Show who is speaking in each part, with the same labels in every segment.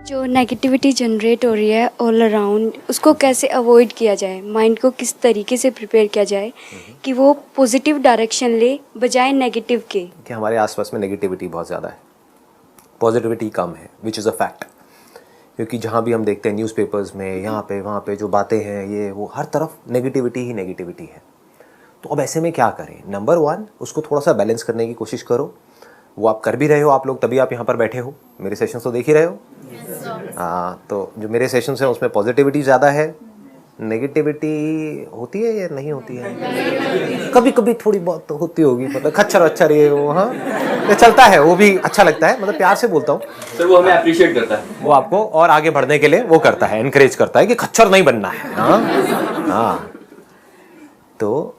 Speaker 1: जो negativity generate हो रही है ऑल अराउंड, उसको कैसे अवॉइड किया जाए? माइंड को किस तरीके से प्रिपेयर किया जाए कि वो पॉजिटिव डायरेक्शन ले बजाय नेगेटिव के?
Speaker 2: कि हमारे आसपास में नेगेटिविटी बहुत ज़्यादा है, पॉजिटिविटी कम है, विच इज़ अ फैक्ट। क्योंकि जहाँ भी हम देखते हैं न्यूज़पेपर्स में, यहाँ पे वहाँ पे जो बातें हैं, ये वो हर तरफ नेगेटिविटी ही नेगेटिविटी है। तो अब ऐसे में क्या करें? नंबर 1, उसको थोड़ा सा बैलेंस करने की कोशिश करो। वो आप कर भी रहे हो आप लोग, तभी आप यहाँ पर बैठे हो, मेरे सेशंस तो देख ही रहे हो। हाँ, तो जो मेरे सेशंस हैं उसमें पॉजिटिविटी ज़्यादा है, नेगेटिविटी होती है या नहीं होती है? कभी कभी थोड़ी बहुत तो होती होगी, मतलब खच्चर वच्चर ये वो, हाँ ये चलता है, वो भी अच्छा लगता है, मतलब प्यार से बोलता हूँ
Speaker 3: सर, वो हमें अप्रिशिएट करता है,
Speaker 2: वो आपको और आगे बढ़ने के लिए वो करता है, एनकरेज करता है कि खच्चर नहीं बनना है। हाँ हाँ, तो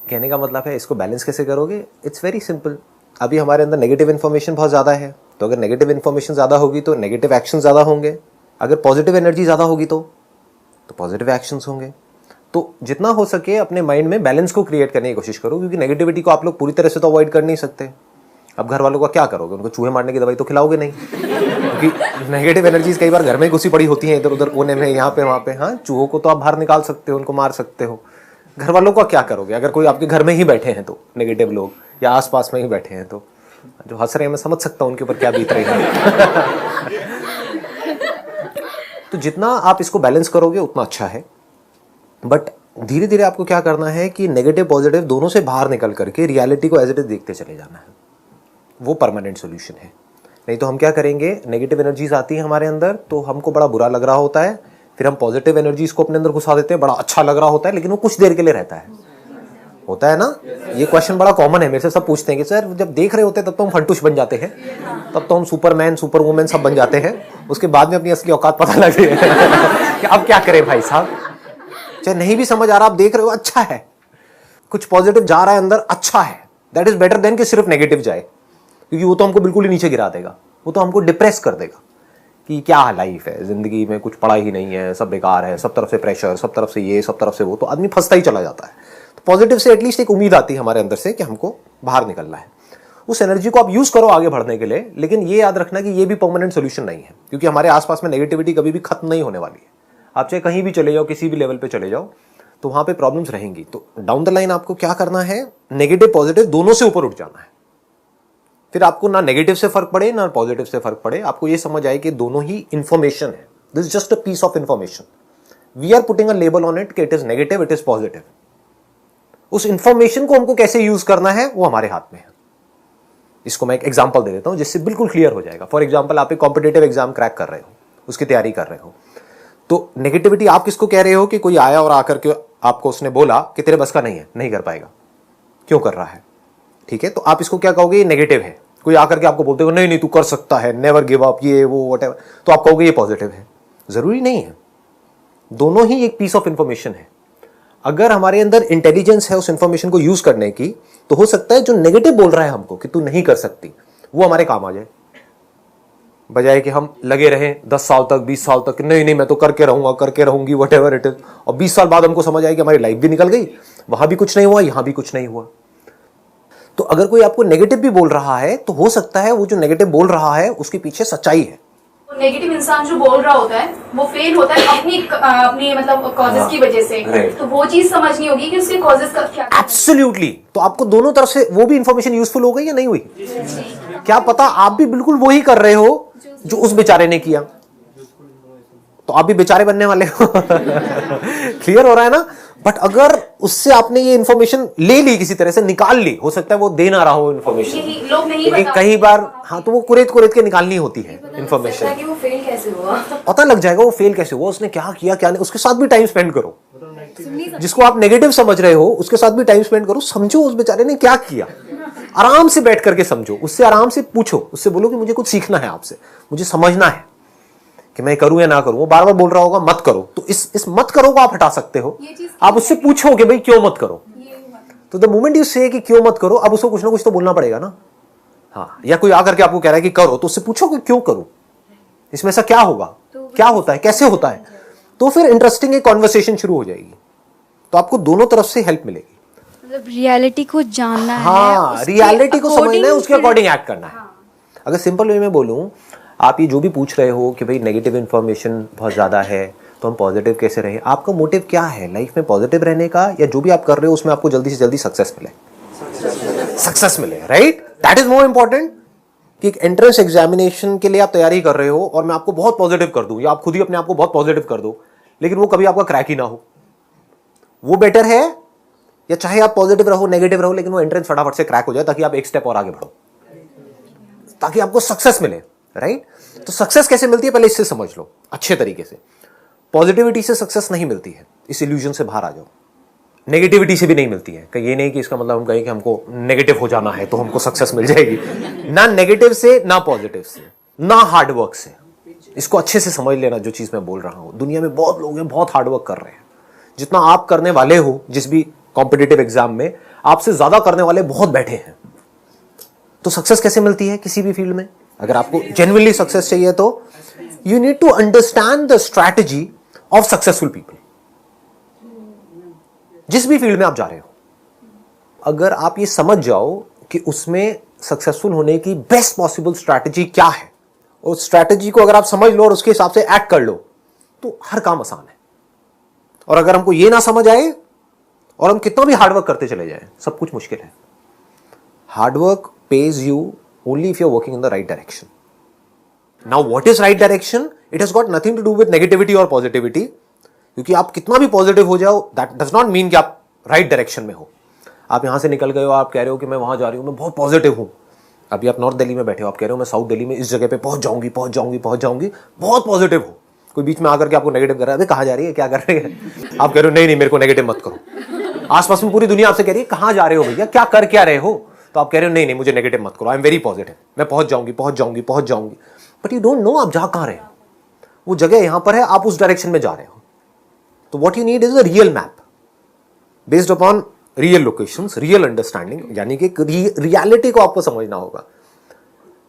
Speaker 2: कहने का मतलब है इसको बैलेंस कैसे करोगे? It's very simple. अभी हमारे अंदर नेगेटिव इन्फॉर्मेशन बहुत ज़्यादा है, तो अगर नेगेटिव इन्फॉर्मेशन ज़्यादा होगी तो नेगेटिव एक्शन ज़्यादा होंगे। अगर पॉजिटिव एनर्जी ज़्यादा होगी तो पॉजिटिव एक्शंस होंगे। तो जितना हो सके अपने माइंड में बैलेंस को क्रिएट करने की कोशिश करो, क्योंकि नेगेटिविटी को आप लोग पूरी तरह से तो अवॉइड कर नहीं सकते। अब घर वालों का क्या करोगे? उनको चूहे मारने की दवाई तो खिलाओगे नहीं, क्योंकि नेगेटिव एनर्जीज कई बार घर में घुसी पड़ी होती हैं, इधर उधर कोने में, यहाँ पे वहाँ पे। हाँ, चूहों को तो आप बाहर निकाल सकते हो, उनको मार सकते हो। घर वालों का क्या करोगे? अगर कोई आपके घर में ही बैठे हैं तो नेगेटिव लोग, या आसपास में ही बैठे हैं, तो जो हंस रहे हैं मैं समझ सकता हूँ उनके ऊपर क्या बीत रही है। तो जितना आप इसको बैलेंस करोगे उतना अच्छा है। बट धीरे धीरे आपको क्या करना है कि नेगेटिव पॉजिटिव दोनों से बाहर निकल करके रियलिटी को एज इट इज देखते चले जाना है। वो परमानेंट सोल्यूशन है। नहीं तो हम क्या करेंगे, नेगेटिव एनर्जीज आती है हमारे अंदर तो हमको बड़ा बुरा लग रहा होता है, फिर हम पॉजिटिव एनर्जीज को अपने अंदर घुसा देते हैं, बड़ा अच्छा लग रहा होता है, लेकिन वो कुछ देर के लिए रहता है। होता है ना? ये क्वेश्चन बड़ा कॉमन है, मेरे से सब पूछते हैं कि सर जब देख रहे होते हैं तब तो हम फंटूश बन जाते हैं, तब तो हम सुपरमैन सुपर वुमेन सब बन जाते हैं, उसके बाद में अपनी असली औकात पता लग रही है कि अब क्या करें भाई साहब। चाहे नहीं भी समझ आ रहा, आप देख रहे हो अच्छा है, कुछ पॉजिटिव जा रहा है अंदर, अच्छा है, दैट इज बेटर देन कि सिर्फ नेगेटिव जाए, क्योंकि वो तो हमको बिल्कुल ही नीचे गिरा देगा, वो तो हमको डिप्रेस कर देगा कि क्या लाइफ है, जिंदगी में कुछ पड़ा ही नहीं है, सब बेकार है, सब तरफ से प्रेशर, सब तरफ से ये, सब तरफ से वो, तो आदमी फंसता ही चला जाता है। तो पॉजिटिव से एटलीस्ट एक उम्मीद आती है हमारे अंदर से कि हमको बाहर निकलना है। उस एनर्जी को आप यूज करो आगे बढ़ने के लिए, लेकिन ये याद रखना कि ये भी परमानेंट सोल्यूशन नहीं है, क्योंकि हमारे आसपास में नेगेटिविटी कभी भी खत्म नहीं होने वाली है। आप चाहे कहीं भी चले जाओ, किसी भी लेवल पे चले जाओ, तो वहां पे प्रॉब्लम्स रहेंगी। तो डाउन द लाइन आपको क्या करना है, नेगेटिव पॉजिटिव दोनों से ऊपर उठ जाना है। फिर आपको ना नेगेटिव से फर्क पड़े ना पॉजिटिव से फर्क पड़े, आपको ये समझ आए कि दोनों ही इंफॉर्मेशन है। This is just a piece of information, we are putting a label on it कि it is negative, it is positive. उस इंफॉर्मेशन को हमको कैसे यूज करना है वो हमारे हाथ में है। इसको मैं एक एग्जांपल दे देता हूं जिससे बिल्कुल क्लियर हो जाएगा। फॉर एग्जांपल, आप एक कॉम्पिटेटिव एग्जाम क्रैक कर रहे हो, उसकी तैयारी कर रहे हो, तो नेगेटिविटी आप किसको कह रहे हो कि कोई आया और आकर के आपको उसने बोला कि तेरे बस का नहीं है, नहीं कर पाएगा, क्यों कर रहा है, ठीक है, तो आप इसको क्या कहोगे, ये नेगेटिव है। कोई आकर के आपको बोलते हो नहीं नहीं तू कर सकता है, नेवर गिव अप, ये वो व्हाटएवर, तो आप कहोगे ये पॉजिटिव है। जरूरी नहीं है, दोनों ही एक पीस ऑफ इंफॉर्मेशन है। अगर हमारे अंदर इंटेलिजेंस है उस इंफॉर्मेशन को यूज करने की, तो हो सकता है जो नेगेटिव बोल रहा है हमको कि तू नहीं कर सकती, वो हमारे काम आ जाए, बजाय कि हम लगे रहें 10 साल तक 20 साल तक, नहीं नहीं मैं तो करके रहूंगा, करके रहूंगी, व्हाटएवर इट इज, और 20 साल बाद हमको समझ आए कि हमारी लाइफ भी निकल गई, वहां भी कुछ नहीं हुआ, यहां भी कुछ नहीं हुआ। तो अगर कोई आपको नेगेटिव भी बोल रहा है तो हो सकता है वो जो नेगेटिव बोल रहा है उसके पीछे सच्चाई है।
Speaker 4: नेगेटिव इंसान जो बोल रहा होता है वो फेल होता है अपनी मतलब कॉजेस की वजह से, तो वो चीज समझनी होगी कि उसके कॉजेस का क्या।
Speaker 2: एब्सोल्युटली। तो आपको दोनों तरफ से वो भी इंफॉर्मेशन यूजफुल हो गई या नहीं हुई? क्या पता आप भी बिल्कुल वही कर रहे हो जो उस बेचारे ने किया, तो आप भी बेचारे बनने वाले हो। क्लियर हो रहा है ना? बट अगर उससे आपने ये इंफॉर्मेशन ले ली, किसी तरह से निकाल ली, हो सकता है वो दे ना रहा हो इंफॉर्मेशन,
Speaker 4: लोग नहीं
Speaker 2: कई बार, हाँ, तो वो कुरेद के निकालनी होती है इंफॉर्मेशन।
Speaker 4: वो फेल कैसे हुआ
Speaker 2: पता लग जाएगा वो फेल कैसे हुआ, उसने क्या किया क्या नहीं, उसके साथ भी टाइम स्पेंड करो। जिसको आप नेगेटिव समझ रहे हो उसके साथ भी टाइम स्पेंड करो, समझो उस बेचारे ने क्या किया, आराम से बैठ करके समझो, उससे आराम से पूछो, उससे बोलो कि मुझे कुछ सीखना है आपसे, मुझे समझना है कि मैं करूं या ना करूं। वो बार बार बोल रहा होगा मत करो, तो इस मत करो को आप हटा सकते हो। आप उससे पूछो कि भाई क्यों मत करो, तो द मोमेंट यू से कि क्यों मत करो, अब उसको कुछ ना कुछ तो बोलना पड़ेगा ना। हाँ, या कोई आकर के आपको कह रहा है कि करो, तो उससे पूछो कि क्यों करूं, इसमें ऐसा क्या होगा, क्या होता है, कैसे होता है, तो फिर इंटरेस्टिंग एक कॉन्वर्सेशन शुरू हो जाएगी। तो आपको दोनों तरफ से हेल्प मिलेगी।
Speaker 1: मतलब रियलिटी को जानना है,
Speaker 2: हाँ, रियलिटी को समझना है, उसके अकॉर्डिंग एक्ट करना है। अगर सिंपल वे में बोलूं, आप ये जो भी पूछ रहे हो कि भाई नेगेटिव इन्फॉर्मेशन बहुत ज़्यादा है तो हम पॉजिटिव कैसे रहें, आपका मोटिव क्या है लाइफ में पॉजिटिव रहने का, या जो भी आप कर रहे हो उसमें आपको जल्दी से जल्दी सक्सेस मिले, right? That is more important कि एक एंट्रेंस एग्जामिनेशन के लिए आप तैयारी कर रहे हो और मैं आपको बहुत पॉजिटिव कर दूं, या आप खुद ही अपने आप को बहुत पॉजिटिव कर दो लेकिन वो कभी आपका क्रैक ही ना हो, वो बेटर है या चाहे आप पॉजिटिव रहो नेगेटिव रहो लेकिन वो एंट्रेंस फटाफट से क्रैक हो जाए ताकि आप एक स्टेप और आगे बढ़ो, ताकि आपको सक्सेस मिले, राइट? तो सक्सेस कैसे मिलती है पहले इससे समझ लो अच्छे तरीके से। पॉजिटिविटी से सक्सेस नहीं मिलती है, इस इल्यूजन से बाहर आ जाओ। नेगेटिविटी से भी नहीं मिलती है, ये नहीं कि इसका मतलब हम कहें कि हमको नेगेटिव हो जाना है तो हमको सक्सेस मिल जाएगी, ना नेगेटिव से ना पॉजिटिव से ना हार्डवर्क से। इसको अच्छे से समझ लेना जो चीज मैं बोल रहा हूं। दुनिया में बहुत लोग हैं बहुत हार्डवर्क कर रहे हैं, जितना आप करने वाले हो जिस भी कॉम्पिटिटिव एग्जाम में आपसे ज्यादा करने वाले बहुत बैठे हैं। तो सक्सेस कैसे मिलती है किसी भी फील्ड में? अगर आपको जेन्युइनली सक्सेस चाहिए तो you need to understand the strategy of successful people. जिस भी फील्ड में आप जा रहे हो, अगर आप ये समझ जाओ कि उसमें सक्सेसफुल होने की बेस्ट पॉसिबल स्ट्रैटेजी क्या है, और स्ट्रैटेजी को अगर आप समझ लो और उसके हिसाब से एक्ट कर लो तो हर काम आसान है। और अगर हमको ये ना समझ आए और हम कितना भी हार्डवर्क करते चले जाएं, सब कुछ मुश्किल है। Hard work pays you only if you're working in the right direction. Now what is right direction? It has got nothing to do with negativity or positivity, क्योंकि आप कितना भी पॉजिटिव हो जाओ that does not mean कि आप right direction में हो। आप यहां से निकल गए हो, आप कह रहे हो कि मैं वहां जा रही हूं, मैं बहुत पॉजिटिव हूं। अभी आप नॉर्थ दिल्ली में बैठे हो, आप कह रहे हो मैं साउथ दिल्ली में इस जगह पे पहुंच जाऊंगी, बहुत पॉजिटिव हो। कोई बीच में आकर के आपको नेगेटिव कर रहा है, अबे कहां जा रही है, क्या कर रही है? आप कह रहे हो नहीं नहीं मेरे को नेगेटिव मत करो। आसपास में पूरी दुनिया आपसे कह रही है कहां जा रहे हो भैया, क्या कर क्या रहे हो? तो आप कह रहे हो नहीं नहीं मुझे नेगेटिव मत करो, आई एम वेरी पॉजिटिव, मैं पहुंच जाऊंगी। बट यू डोंट नो आप जा कहां रहे हो। वो जगह यहां पर है, आप उस डायरेक्शन में जा रहे हो। तो what you need is a real map based upon real locations, real understanding, यानी कि रियलिटी को आपको समझना होगा।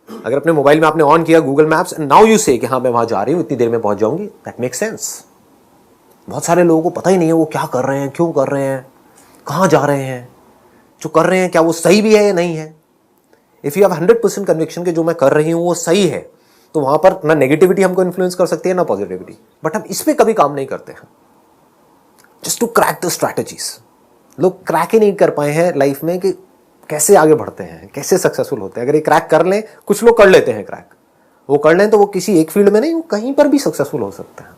Speaker 2: अगर अपने मोबाइल में आपने ऑन किया Google maps and now you से कि हाँ मैं वहां जा रही हूं, इतनी देर में पहुंच जाऊंगी, दैट मेक्स सेंस। बहुत सारे लोगों को पता ही नहीं है वो क्या कर रहे हैं, क्यों कर रहे हैं, कहां जा रहे हैं, जो कर रहे हैं क्या वो सही भी है या नहीं है। इफ यू हैव 100% कन्विक्शन कि जो मैं कर रही हूं वो सही है, तो वहां पर ना नेगेटिविटी हमको इन्फ्लुएंस कर सकती है ना पॉजिटिविटी। बट हम इस पे कभी काम नहीं करते हैं, just to crack the strategies. लोग क्रैक ही नहीं कर पाए हैं लाइफ में कि कैसे आगे बढ़ते हैं, कैसे सक्सेसफुल होते हैं। अगर ये क्रैक कर लें, कुछ लोग कर लेते हैं क्रैक, वो कर लें तो वो किसी एक फील्ड में नहीं, वो कहीं पर भी सक्सेसफुल हो सकते हैं।